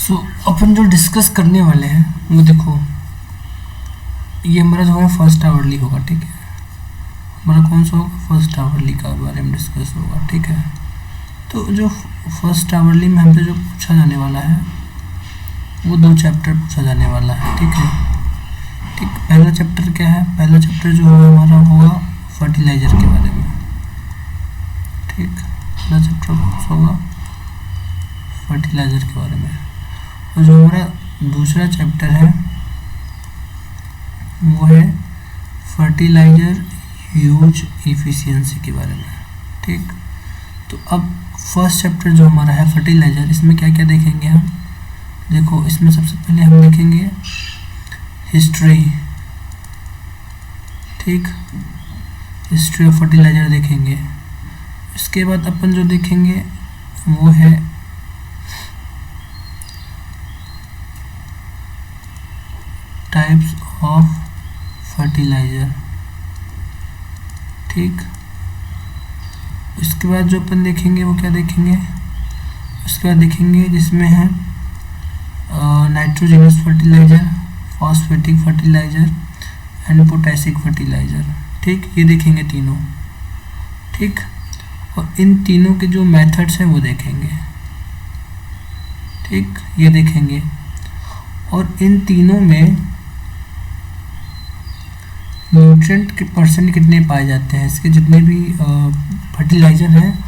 सो अपन जो डिस्कस करने वाले हैं वो देखो, ये हमारा जो है फर्स्ट आवरली होगा, ठीक है। हमारा कौन सा होगा? फर्स्ट आवरली का बारे में डिस्कस होगा, ठीक है। तो जो फर्स्ट आवरली में हमसे जो पूछा जाने वाला है वो 2 चैप्टर पूछा जाने वाला है, ठीक है। ठीक, पहला चैप्टर क्या है? पहला चैप्टर जो है हमारा होगा फर्टिलाइज़र के बारे में, ठीक। पहला चैप्टर कौन सा होगा? फर्टिलाइज़र के बारे में। और जो हमारा दूसरा चैप्टर है वो है फर्टिलाइज़र यूज इफ़िशियंसी के बारे में, ठीक। तो अब फर्स्ट चैप्टर जो हमारा है फर्टिलाइज़र, इसमें क्या क्या देखेंगे हम? देखो, इसमें सबसे पहले हम देखेंगे हिस्ट्री, ठीक। हिस्ट्री ऑफ फर्टिलाइज़र देखेंगे। इसके बाद अपन जो देखेंगे वो है टाइप्स ऑफ फर्टिलाइज़र, ठीक। इसके बाद जो अपन देखेंगे वो क्या देखेंगे? उसके बाद देखेंगे जिसमें है nitrogenous fertiliser, phosphatic fertiliser and potassic fertiliser, ठीक। ये देखेंगे तीनों, ठीक। और इन तीनों के जो मेथड्स हैं वो देखेंगे, ठीक, ये देखेंगे। और इन तीनों में न्यूट्रिएंट के परसेंट कितने पाए जाते हैं, इसके जितने भी फर्टिलाइज़र हैं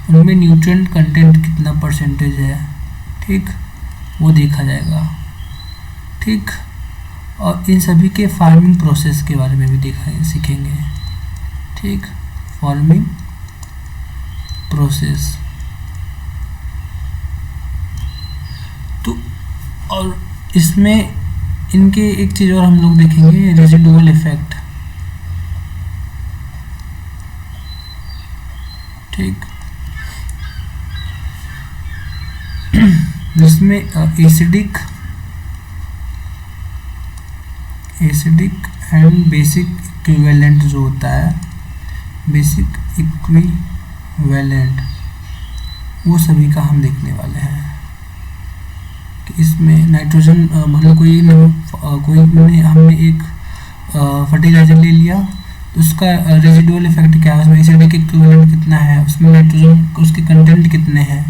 उनमें न्यूट्रिएंट कंटेंट कितना परसेंटेज है, ठीक, वो देखा जाएगा, ठीक। और इन सभी के फार्मिंग प्रोसेस के बारे में भी सीखेंगे, ठीक। Farming process. तो और इसमें इनके एक चीज़ और हम लोग देखेंगे, रेजिडुअल इफेक्ट, ठीक। जिसमें एसिडिक एंड बेसिक इक्विवेलेंट जो होता है, बेसिक इक्विवेलेंट, वो सभी का हम देखने वाले हैं। कि इसमें नाइट्रोजन मतलब हमने एक फर्टिलाइज़र ले लिया, तो उसका रेजिडुअल इफेक्ट क्या है, उसमें एसिडिक इक्विवेलेंट कितना है, उसमें नाइट्रोजन उसके कंटेंट कितने हैं,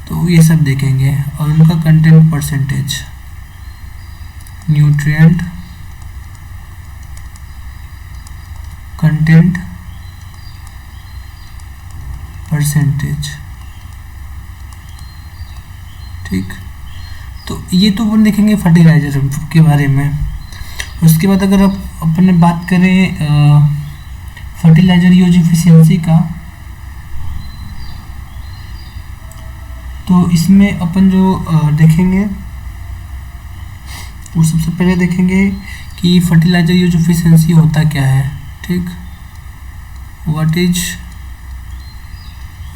तो ये सब देखेंगे। और उनका content percentage, nutrient content percentage, ठीक। तो ये तो अपन देखेंगे फर्टिलाइज़र के बारे में। उसके बाद अगर अपन बात करें फर्टिलाइज़र यूज इफिशियंसी का, तो इसमें अपन जो देखेंगे वो सबसे पहले देखेंगे कि फर्टिलाइज़र यूज इफिशियंसी होता क्या है, ठीक। What is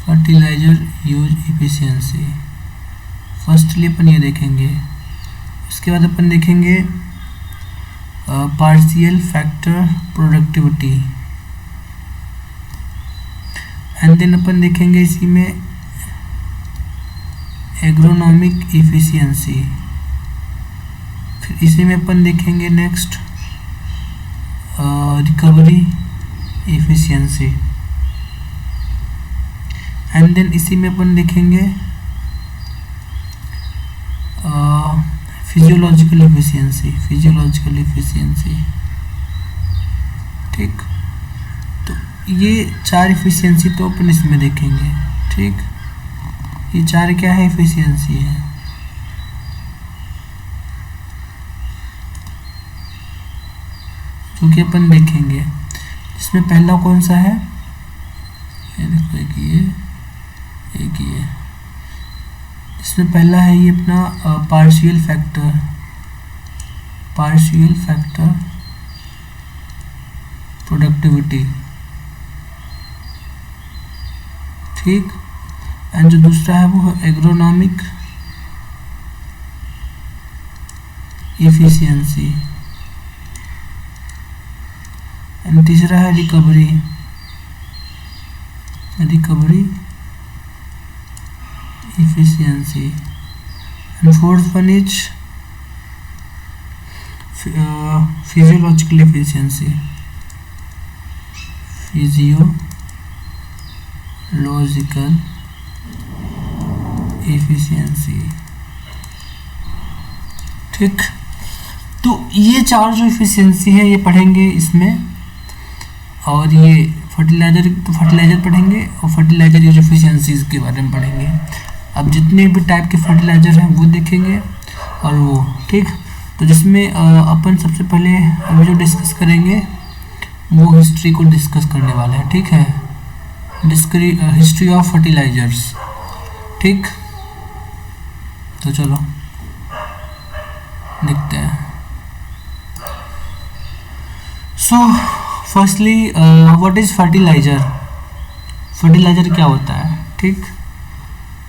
fertiliser use efficiency, firstly अपन ये देखेंगे। उसके बाद अपन देखेंगे partial factor productivity, and then अपन देखेंगे इसी में एग्रोनॉमिक इफिशियंसी। फिर इसी में अपन देखेंगे next recovery efficiency, and then इसी में अपन देखेंगे फिजियोलॉजिकल इफिशियंसी, ठीक। तो ये 4 इफिशियंसी तो अपन इसमें देखेंगे, ठीक। ये 4 क्या है? इफिशियंसी है। जो कि अपन देखेंगे, इसमें पहला कौन सा है? ये देखो, एक ये इसमें पहला है ये अपना पार्शियल फैक्टर प्रोडक्टिविटी, ठीक। एंड जो दूसरा है वो है एग्रोनॉमिक इफिशियंसी, एंड तीसरा है recovery efficiency, and fourth one is physiological efficiency. Physiological efficiency. ठीक, तो ये चार जो एफिशिएंसी है ये पढ़ेंगे इसमें, और ये फर्टिलाइज़र पढ़ेंगे, और फर्टिलाइज़र यूज एफिशिएंसीज के बारे में पढ़ेंगे। अब जितने भी टाइप के फर्टिलाइज़र हैं वो देखेंगे और वो, ठीक। तो जिसमें अपन सबसे पहले अभी जो डिस्कस करेंगे वो हिस्ट्री को डिस्कस करने वाले हैं, ठीक है। हिस्ट्री ऑफ फर्टिलाइज़र्स, ठीक। तो चलो देखते हैं। So firstly what is fertiliser? Fertiliser क्या होता है, ठीक।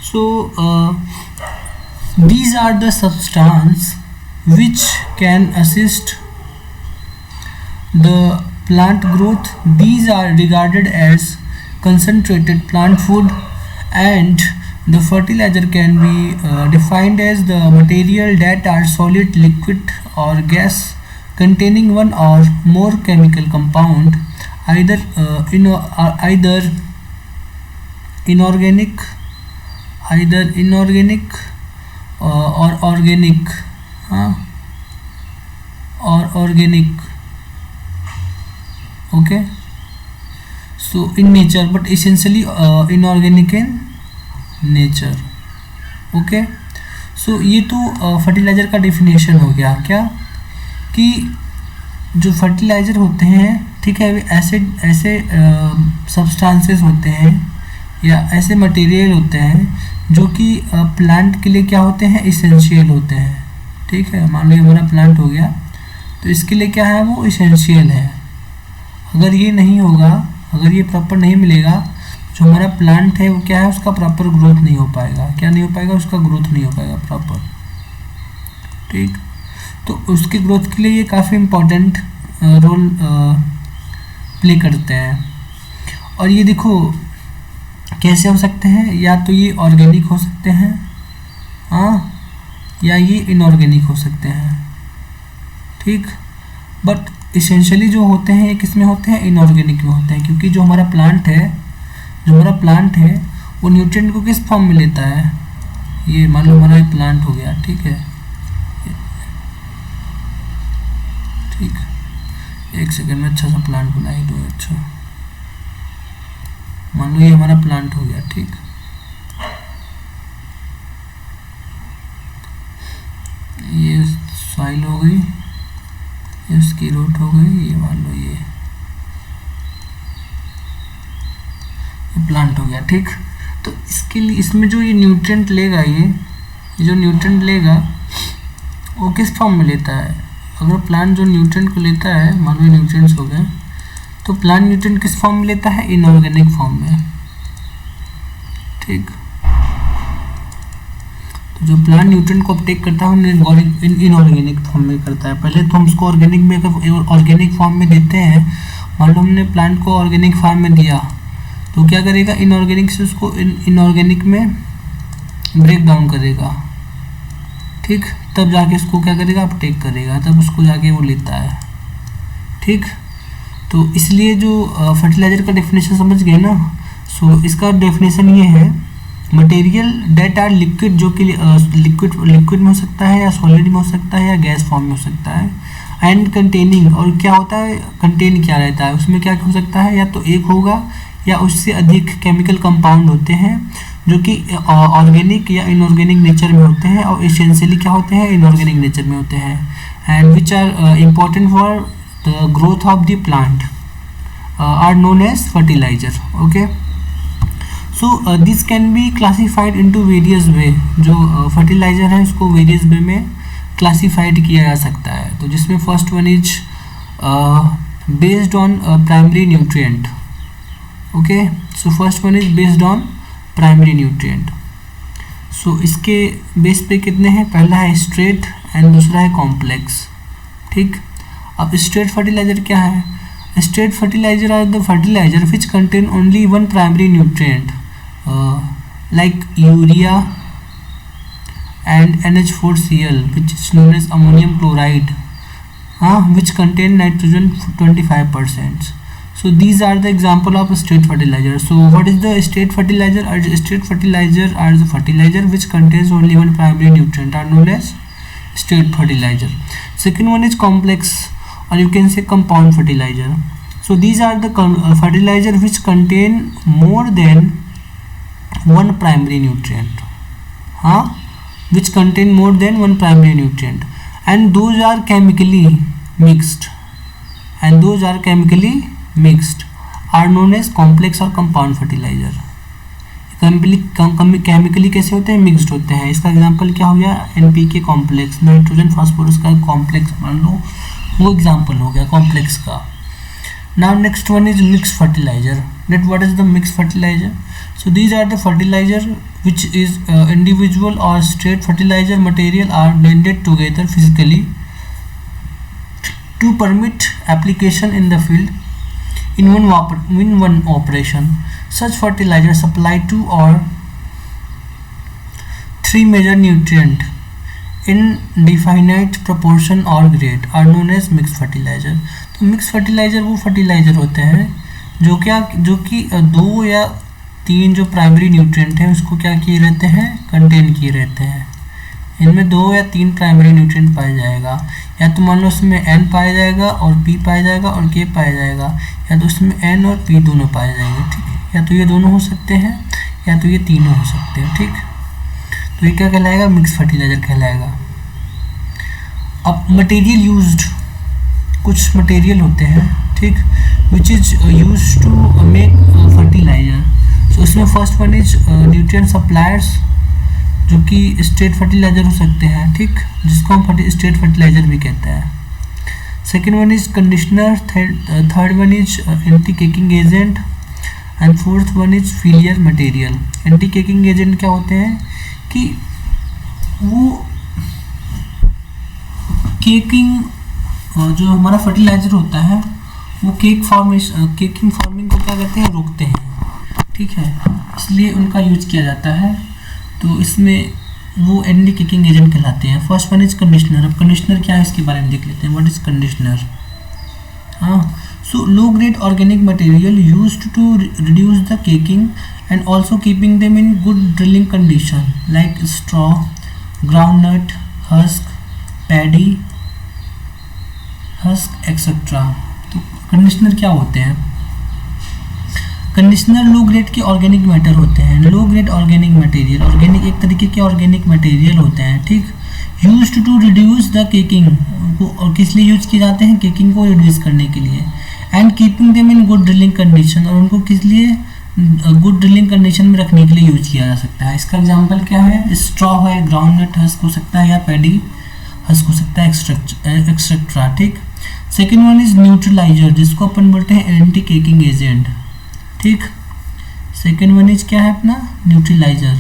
सो these are the substance which can assist the plant growth. These are regarded as concentrated plant food, and the fertilizer can be defined as the material that are solid, liquid or gas containing one or more chemical compound, either inorganic or organic, okay. So in nature, but essentially inorganic in nature, okay. So ये तो fertiliser का definition हो गया। क्या कि जो fertiliser होते हैं, ठीक है, वे ऐसे सब्सटेंसेस होते हैं या ऐसे मटेरियल होते हैं जो कि प्लांट के लिए क्या होते हैं, इसेंशियल होते हैं, ठीक है। मान लो हमारा प्लांट हो गया, तो इसके लिए क्या है, वो इसेंशियल है। अगर ये नहीं होगा, अगर ये प्रॉपर नहीं मिलेगा, जो हमारा प्लांट है वो क्या है, उसका प्रॉपर ग्रोथ नहीं हो पाएगा। क्या नहीं हो पाएगा? उसका ग्रोथ नहीं हो पाएगा प्रॉपर, ठीक। तो उसकी ग्रोथ के लिए ये काफ़ी इम्पोर्टेंट रोल प्ले करते हैं। और ये देखो कैसे हो सकते हैं, या तो ये ऑर्गेनिक हो सकते हैं, हाँ, या ये इनऑर्गेनिक हो सकते हैं, ठीक। बट इसेंशियली जो होते हैं ये किस में होते हैं, इनऑर्गेनिक में होते हैं, क्योंकि जो हमारा प्लांट है वो न्यूट्रिएंट को किस फॉर्म में लेता है। ये मान लो हमारा प्लांट हो गया, ठीक है, ठीक। एक सेकंड में अच्छा सा प्लांट बनाई दो। अच्छा, मान लो ये हमारा प्लांट हो गया, ठीक। ये सॉइल हो गई, इसकी रूट हो गई, ये मान लो ये प्लांट हो गया, ठीक। तो इसके लिए इसमें जो ये न्यूट्रिएंट लेगा, ये जो न्यूट्रिएंट लेगा वो किस फॉर्म में लेता है। अगर प्लांट जो न्यूट्रिएंट को लेता है, मान लो न्यूट्रिएंट्स हो गए, तो प्लांट न्यूट्रिएंट किस फॉर्म में लेता है, इनऑर्गेनिक फॉर्म में, ठीक। तो जो प्लांट न्यूट्रिएंट को अपटेक करता है वो इनऑर्गेनिक फॉर्म में करता है। पहले तो हम उसको ऑर्गेनिक फॉर्म में देते हैं। मान लो हमने प्लांट को ऑर्गेनिक फॉर्म में दिया, तो क्या करेगा, इनऑर्गेनिक से उसको इनऑर्गेनिक में ब्रेक डाउन करेगा, ठीक। तब जाके इसको क्या करेगा, अपटेक करेगा, तब उसको जाके वो लेता है, ठीक। तो इसलिए जो फर्टिलाइज़र का डेफिनेशन समझ गए ना। सो इसका डेफिनेशन ये है, मटेरियल डेट आर लिक्विड, जो कि लिक्विड में हो सकता है, या सॉलिड में हो सकता है, या गैस फॉर्म में हो सकता है, एंड कंटेनिंग, और क्या होता है, कंटेन क्या रहता है उसमें, क्या हो सकता है, या तो एक होगा या उससे अधिक केमिकल कंपाउंड होते हैं जो कि ऑर्गेनिक या इनऑर्गेनिक नेचर में होते हैं, और एसेंशियली क्या होते हैं, इनऑर्गेनिक नेचर में होते हैं, and which are important for the growth of the plant are known as fertiliser, okay. So this can be classified into various way. जो फर्टिलाइजर है उसको वेरियस वे में क्लासीफाइड किया जा सकता है। तो जिसमें first one is based on primary nutrient, okay. So first one is based on primary nutrient. So इसके बेस पे कितने हैं, पहला है स्ट्रेट एंड दूसरा है कॉम्प्लेक्स, ठीक। अब स्ट्रेट फर्टिलाइजर क्या है, straight fertiliser are the fertiliser which contain only one primary nutrient like urea, and NH4Cl, which is known as ammonium chloride, which contain nitrogen 25%. So these are the example of straight fertilizer. So what is the straight fertilizer? Straight fertilizer are the fertilizer which contains only one primary nutrient, are known as straight fertilizer. Second one is complex, or you can say compound fertilizer. So these are the fertilizer which contain more than one primary nutrient, which contain more than one primary nutrient, and those are chemically mixed, are known as complex और compound fertilizer. Chemically कैसे होते हैं? Mixed होते हैं. इसका example क्या हो गया? NPK कॉम्प्लेक्स, नाइट्रोजन फास्फोरस का कॉम्प्लेक्स मान लो, वो एग्जांपल हो गया कॉम्प्लेक्स का. Now next one is mixed fertilizer. What is the mixed fertilizer? So these are the fertilizer which is individual or straight fertilizer material are blended together physically to permit application in the field in one operation. Such fertilizer supply 2 or 3 major nutrient in definite proportion or grade are known as mixed fertilizer. तो mix fertiliser वो fertiliser होते हैं जो कि 2 या 3 जो primary nutrient हैं उसको क्या किए रहते हैं? कंटेन किए रहते हैं. इनमें 2 या 3 प्राइमरी न्यूट्रिएंट पाया जाएगा, या तो मान लो उसमें N पाया जाएगा और P पाया जाएगा और K पाया जाएगा, या तो उसमें N और P दोनों पाए जाएंगे. ठीक है, या तो ये दोनों हो सकते हैं या तो ये तीनों हो सकते हैं. ठीक, तो ये क्या कहलाएगा? मिक्स फर्टिलाइज़र कहलाएगा. अब मटेरियल यूज्ड, कुछ मटेरियल होते हैं, ठीक, which is use to make fertiliser. So इसमें first one is nutrient suppliers, जो कि स्ट्रेट फर्टिलाइजर हो सकते हैं, ठीक, जिसको हम स्ट्रेट फर्टिलाइजर भी कहते हैं. Second one is conditioner, third one is anti caking agent, and fourth one is filler material. Anti caking agent क्या होते हैं कि वो केकिंग, जो हमारा फर्टिलाइज़र होता है वो केकिंग फॉर्मिंग को क्या कहते हैं? रोकते हैं. ठीक है, इसलिए उनका यूज किया जाता है. तो इसमें वो एंटी केकिंग एजेंट कहलाते हैं. First one is conditioner. अब कंडीशनर क्या है इसके बारे में देख लेते हैं. What is conditioner? So low grade organic material used to reduce the caking and also keeping them in good drilling condition like straw, groundnut, husk, paddy, husk etcetera. तो कंडीशनर क्या होते हैं? कंडीशनर लो ग्रेड के organic matter होते हैं. Low grade organic material, organic एक तरीके के ऑर्गेनिक मटेरियल होते हैं, ठीक, used to reduce the caking को, और किस लिए यूज किए जाते हैं? केकिंग को रिड्यूस करने के लिए. And keeping them in good drilling condition, और उनको किस लिए? गुड ड्रिलिंग कंडीशन में रखने के लिए यूज किया जा सकता है. इसका एग्जाम्पल क्या है? स्ट्रॉ है, ग्राउंडनट हस्क हो सकता है, या पैडी हस्क हो सकता है, एक्सेट्रा. ठीक. सेकेंड वन इज न्यूट्रलाइजर, जिसको अपन बोलते हैं एंटी केकिंग एजेंट. ठीक, सेकेंड वन इज क्या है अपना? न्यूट्रलाइजर.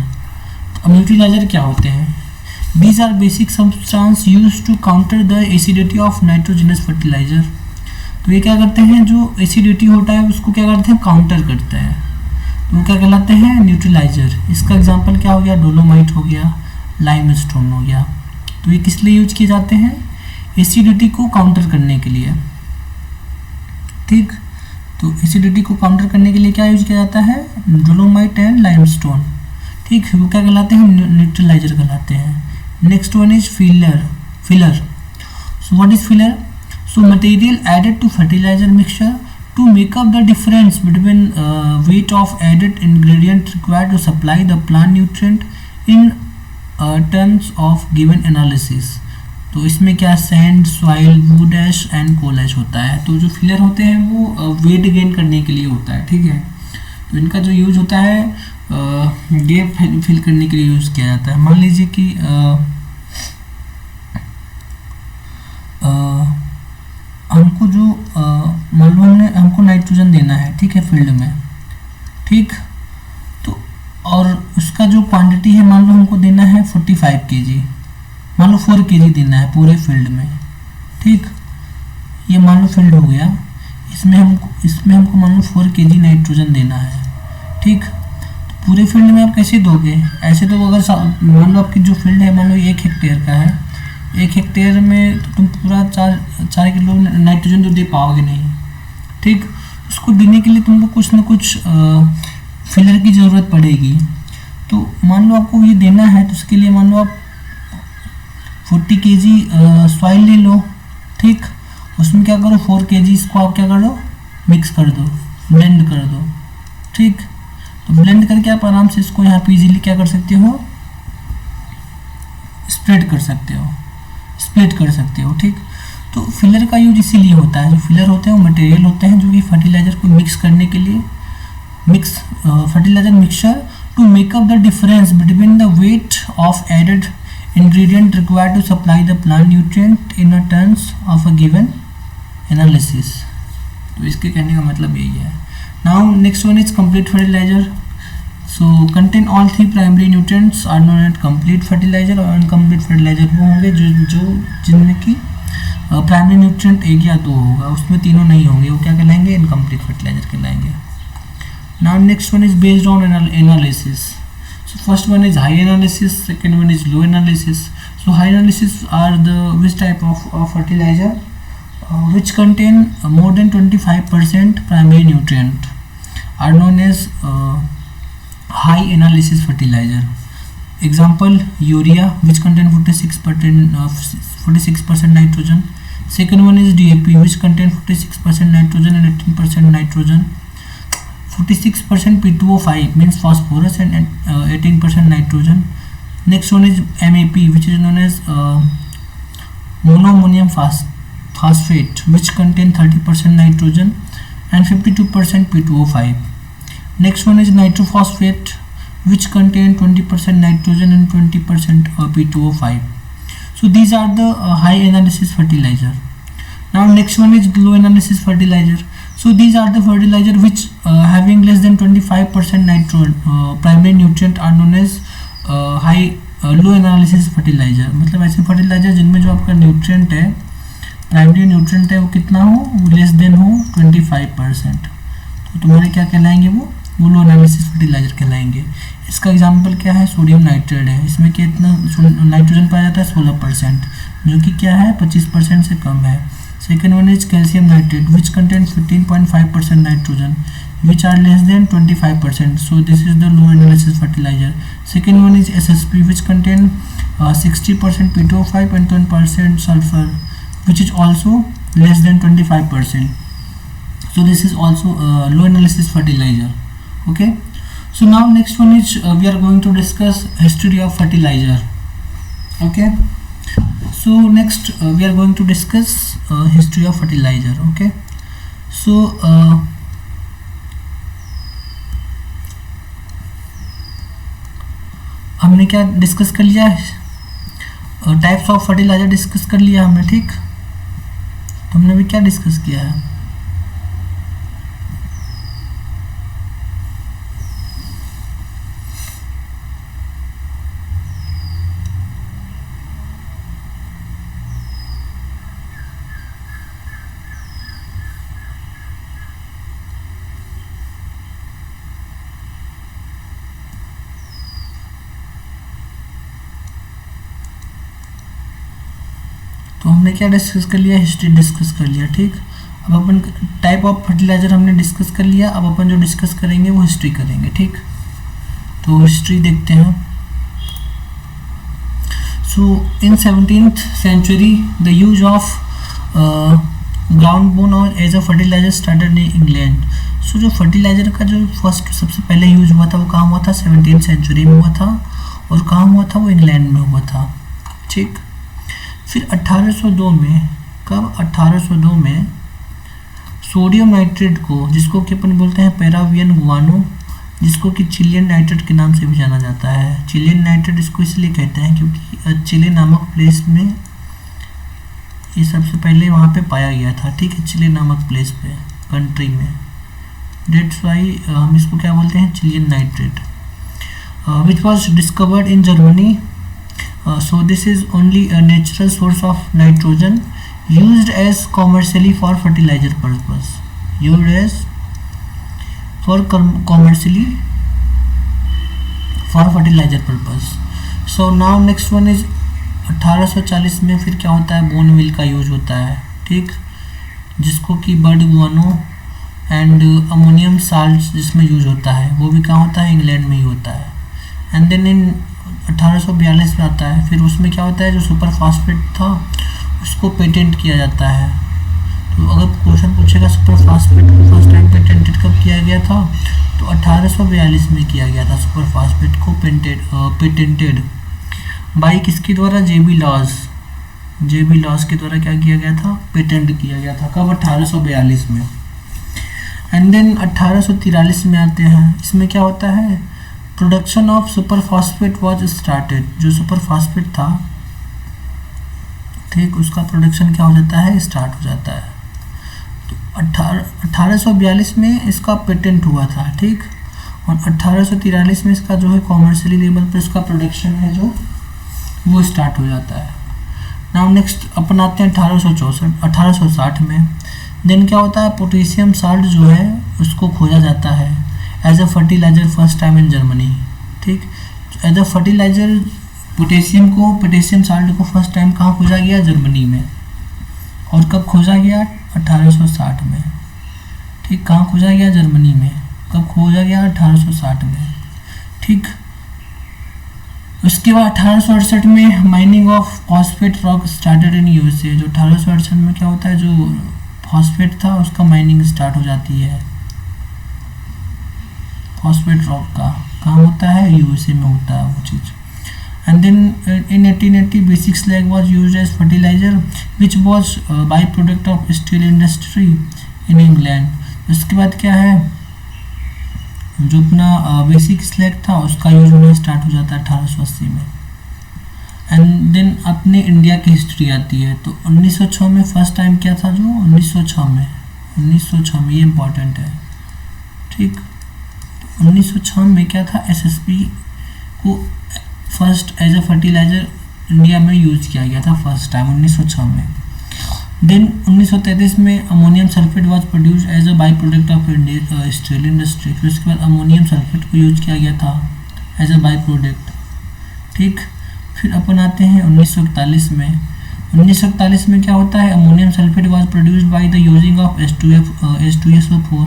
अब न्यूट्रलाइजर क्या होते हैं? These are basic substance use to counter the acidity of nitrogenous fertiliser. तो ये क्या करते हैं? जो एसिडिटी होता है उसको क्या करते हैं? काउंटर करते हैं. तो वो क्या कहलाते हैं? न्यूट्रलाइजर. इसका एग्जाम्पल क्या हो गया? डोलोमाइट हो गया, लाइमस्टोन हो गया. तो ये किस लिए यूज किए जाते हैं? एसिडिटी को काउंटर करने के लिए. ठीक, तो एसिडिटी को काउंटर करने के लिए क्या यूज किया जाता है? Dolomite and limestone. ठीक, वो क्या कहलाते हैं? न्यूट्रलाइजर कहलाते हैं. Next one is filler. So what is filler? So material added to fertiliser mixture to make up the difference between weight of added ingredient required to supply the plant nutrient in terms of given analysis. तो इसमें क्या? Sand, soil, wood ash and coal ash होता है. तो जो filler होते हैं वो वेट गेन करने के लिए होता है. ठीक है, तो इनका जो यूज होता है गैप फिल करने के लिए यूज किया जाता है. मान लीजिए कि हमको जो मान लो हमको नाइट्रोजन देना है, ठीक है, फील्ड में. ठीक, तो और उसका जो क्वांटिटी है मान लो हमको देना है 45 kg, मान लो 4 kg देना है पूरे फील्ड में. ठीक, ये मान लो फील्ड हो गया. इसमें हमको मान लो 4 kg नाइट्रोजन देना है. ठीक, पूरे फील्ड में आप कैसे दोगे? ऐसे तो अगर मान लो आपकी जो फील्ड है मान लो 1 हेक्टेयर का है, 1 हेक्टेयर में तो तुम पूरा 4 किलो नाइट्रोजन तो दे पाओगे नहीं, ठीक। उसको देने के लिए तुमको कुछ ना कुछ फिलर की ज़रूरत पड़ेगी। तो मान लो आपको ये देना है, तो उसके लिए मान लो आप 40 kg सॉइल ले लो, ठीक। उसमें क्या करो, 4 kg इसको आप क्या कर दो, मिक्स कर दो, ब्लेंड कर दो, ठीक। तो ब्लेंड करके आप आराम से इसको यहाँ पे इजीली क्या कर सकते हो, स्प्रेड कर सकते हो, स्प्लिट कर सकते हो, ठीक। तो फिलर का यूज इसीलिए होता है, जो फिलर होते हैं वो मटेरियल होते हैं जो कि फर्टिलाइजर को मिक्स करने के लिए, fertiliser mixture to make up the difference between the weight of added ingredient required to supply the plant nutrient in a terms of a given analysis। तो इसके कहने का मतलब यही है। Now next one is complete fertilizer। So contain all 3 primary nutrients are known as complete fertilizer, और incomplete fertilizer वो होंगे जो जिनमें की प्राइमरी न्यूट्रिएंट 1 या 2 होगा, उसमें तीनों नहीं होंगे, वो क्या कहलाएंगे, इनकम्प्लीट फर्टिलाइजर कहलाएंगे। Now next one is based on analysis। So first one is high analysis, second one is low analysis। So high analysis are the which type of fertilizer which contain more than 25% primary nutrient are known as high analysis fertilizer। Example urea which contain 46% nitrogen। Second one is DAP which contain 46% nitrogen and 18% nitrogen। 46% P2O5 means phosphorus and 18% nitrogen। Next one is MAP which is known as monoammonium phosphate which contain 30% nitrogen and 52% P2O5। Next one is nitrophosphate which contain 20% nitrogen and 20% P2O5। So these are the high analysis fertilizer। Now next one is low analysis fertilizer। So these are the fertilizer which having less than 25% primary nutrient are known as low analysis fertilizer। मतलब ऐसे fertiliser जिनमें जो आपका nutrient है, primary nutrient है, वो कितना हो, वो लेस देन हो 25%, तो तुम्हारे क्या कहलाएंगे, वो लो एनालिसिस फर्टिलाइजर कहलाएंगे। इसका एग्जांपल क्या है, सोडियम नाइट्रेट है, इसमें कितना नाइट्रोजन पाया जाता है 16%, जो कि क्या है 25% से कम है। Second one is calcium nitrate which contains 15.5% nitrogen which are less than 25%, so this is the low analysis fertilizer। Second one is SSP which contain 60% P2O5 and 10% sulfur which is also less than 25%, so this is also low analysis fertilizer, okay। So now next one is we are going to discuss history of fertilizer, okay। So next we are going to discuss history of fertilizer, okay। So हमने क्या discuss कर लिया है, types of fertiliser discuss कर लिया हमने, ठीक। तो हमने भी क्या डिस्कस किया है, तो हमने क्या डिस्कस कर लिया, हिस्ट्री डिस्कस कर लिया, ठीक। अब अपन टाइप ऑफ फर्टिलाइजर हमने डिस्कस कर लिया, अब अपन जो डिस्कस करेंगे वो हिस्ट्री करेंगे, ठीक। तो हिस्ट्री देखते हैं। So in 17th century the use of ground bone और as a fertiliser started in England. So जो फर्टिलाइजर का जो फर्स्ट सबसे पहले यूज हुआ था वो कहाँ हुआ था, 17th century में हुआ था, और कहाँ हुआ था, वो इंग्लैंड में हुआ था, ठीक। फिर 1802 में, कब, 1802 में सोडियम नाइट्रेट को, जिसको कि अपन बोलते हैं पैरावियन गुआनो, जिसको कि चिलियन नाइट्रेट के नाम से भी जाना जाता है। चिलियन नाइट्रेट इसको इसलिए कहते हैं क्योंकि चिले नामक प्लेस में ये सबसे पहले वहाँ पे पाया गया था, ठीक है, चिले नामक प्लेस पे, कंट्री में, डेट्स वाई हम इसको क्या बोलते हैं, Chilean nitrate, which was discovered in Germany. So this is only a natural source of nitrogen used as commercially for fertilizer purpose, used as for commercially for fertiliser purpose. So now next one is 1840 में फिर क्या होता है, bone meal का use होता है, ठीक, जिसको कि बर्ड गुआनो एंड अमोनियम साल्ट जिसमें यूज होता है, वो भी कहाँ होता है, इंग्लैंड में ही होता है। एंड देन इन 1842 में आता है, फिर उसमें क्या होता है, जो सुपर फास्फेट था उसको पेटेंट किया जाता है। तो अगर क्वेश्चन पूछेगा सुपर फास्फेट को फर्स्ट टाइम पेटेंटेड कब किया गया था, तो 1842 में किया गया था सुपर फास्फेट को पेटेंटेड बाई किसके द्वारा, जेबी लॉज के द्वारा क्या किया गया था, पेटेंट किया गया था। कब, 1842 में। एंड देन 1843 में आते हैं, इसमें क्या होता है, production of super phosphate was started. जो सुपर फास्फेट था, ठीक, उसका प्रोडक्शन क्या हो जाता है, स्टार्ट हो जाता है। तो 1842 में इसका पेटेंट हुआ था, ठीक, और 1843 में इसका जो है कॉमर्शियली लेवल पर इसका प्रोडक्शन है जो वो स्टार्ट हो जाता है। नाउ नेक्स्ट अपन आते हैं 1860 में। देन क्या होता है, पोटेशियम साल्ट जो है उसको खोजा जाता है as a fertiliser first time in Germany, ठीक, as a fertiliser potassium salt को फर्स्ट टाइम कहाँ खोजा गया, जर्मनी में। और कब खोजा गया, 1860 में, ठीक, कहाँ खोजा गया, जर्मनी में। कब खोजा गया, 1860 में, ठीक। उसके बाद 1868 में mining of phosphate rock started in USA. जो 1868 में क्या होता है, जो फॉस्फेट था उसका माइनिंग स्टार्ट हो जाती है। फॉस्फेट रॉक का काम होता है, यूएसए में होता है वो चीज़। And then in 1880 basic slag was used as fertiliser which was by product of steel industry in England. उसके बाद क्या है, जो अपना बेसिक स्लैग था उसका यूज होना स्टार्ट हो जाता है 1880 में। एंड देन अपने इंडिया की हिस्ट्री आती है। तो 1906 में फर्स्ट टाइम क्या था, जो 1906 में ये इम्पॉर्टेंट है, ठीक। तो 1906 में क्या था, एसएसपी को first as a fertiliser India में यूज किया गया था फर्स्ट टाइम 1906 में। देन 1933 में ammonium sulphate was produced as a by product of steel industry. फिर उसके बाद अमोनियम सल्फेट को यूज किया गया था एज अ बाई प्रोडक्ट, ठीक। फिर अपन आते हैं 1941 में। 1941 में क्या होता है, ammonium sulphate was produced by the using of H2SO4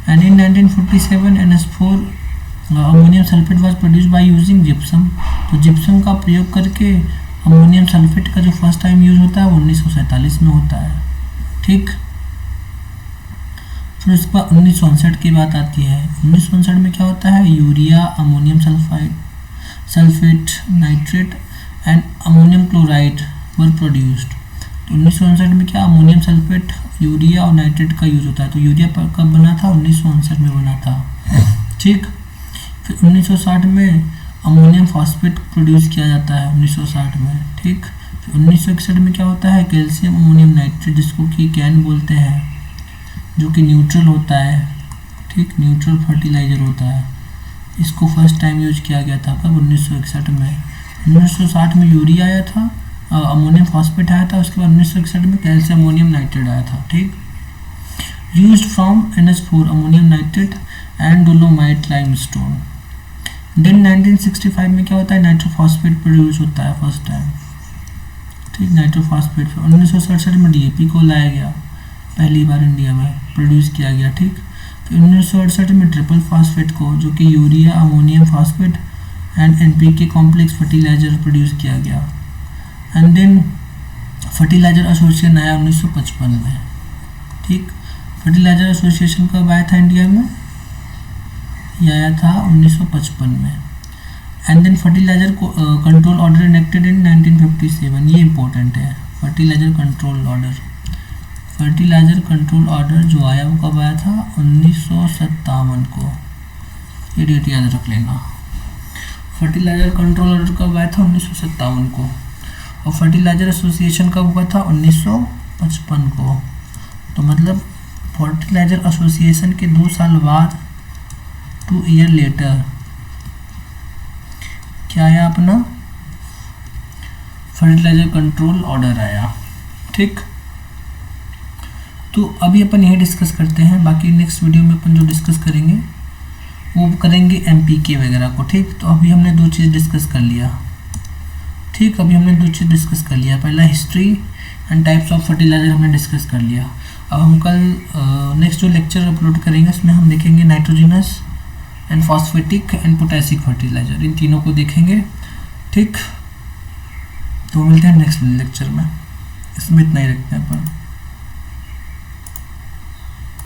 and in 1947 NS4 ammonium sulphate was produced by using gypsum. तो जिप्सम का प्रयोग करके अमोनियम सल्फेट का जो फर्स्ट टाइम यूज होता है वो 1947 में होता है, ठीक। फिर उसके बाद 1959 की बात आती है। 1959 में क्या होता है, urea, ammonium sulphate, nitrate and ammonium chloride were produced. तो 1959 में क्या, अमोनियम सल्फेट, यूरिया और नाइट्रेट का यूज होता है। तो यूरिया कब बना था, 1959 में बना था, ठीक। फिर 1960 में अमोनियम फॉस्फेट प्रोड्यूस किया जाता है 1960 में, ठीक। फिर 1961 में क्या होता है, कैल्शियम अमोनियम नाइट्रेट जिसको कि कैन बोलते हैं, जो कि न्यूट्रल होता है, ठीक, न्यूट्रल फर्टिलाइजर होता है। इसको फर्स्ट टाइम यूज किया गया था कब, 1961 में। 1960 में यूरिया आया था, अमोनियम फॉस्फेट आया था। उसके बाद 1961 में कैल्शियम अमोनियम नाइट्रेट आया था, ठीक। Used from NH4 ammonium nitrate and dolomite limestone. Then 1965 में क्या होता है, नाइट्रोफॉस्फेट प्रोड्यूस होता है फर्स्ट टाइम, ठीक, नाइट्रोफॉस्फेट। फिर 1967 में DAP को लाया गया, पहली बार इंडिया में प्रोड्यूस किया गया, ठीक। फिर 1968 में ट्रिपल फास्फेट को, जो कि urea, ammonium phosphate and NPK complex fertiliser produce किया गया। एंड देन फर्टिलाइजर एसोसिएशन आया 1955 में, ठीक। फर्टिलाइजर एसोसिएशन कब आया था इंडिया में, ये आया था 1955 में। And then fertiliser control order enacted in 1957, ये इंपॉर्टेंट है। फर्टिलाइजर कंट्रोल ऑर्डर जो आया वो कब आया था, 1957 को, ये डेट याद रख लेना। फर्टिलाइजर कंट्रोल ऑर्डर कब आया था, 1957 को। और फर्टिलाइजर एसोसिएशन कब हुआ था, 1955 को। तो मतलब फर्टिलाइजर एसोसिएशन के 2 साल बाद, 2 ईयर लेटर, क्या आया अपना, फर्टिलाइजर कंट्रोल ऑर्डर आया, ठीक। तो अभी अपन यही डिस्कस करते हैं, बाकी नेक्स्ट वीडियो में अपन जो डिस्कस करेंगे वो करेंगे एमपीके वगैरह को, ठीक। तो अभी हमने दो चीज़ डिस्कस कर लिया, ठीक। अभी हमने दो चीज़ डिस्कस कर लिया, पहला history and types of fertiliser हमने डिस्कस कर लिया। अब हम कल नेक्स्ट जो लेक्चर अपलोड करेंगे उसमें हम देखेंगे nitrogenous and phosphatic and potassic fertiliser, इन तीनों को देखेंगे, ठीक। तो मिलते हैं नेक्स्ट लेक्चर में, इसमें इतना ही रखते हैं अपन।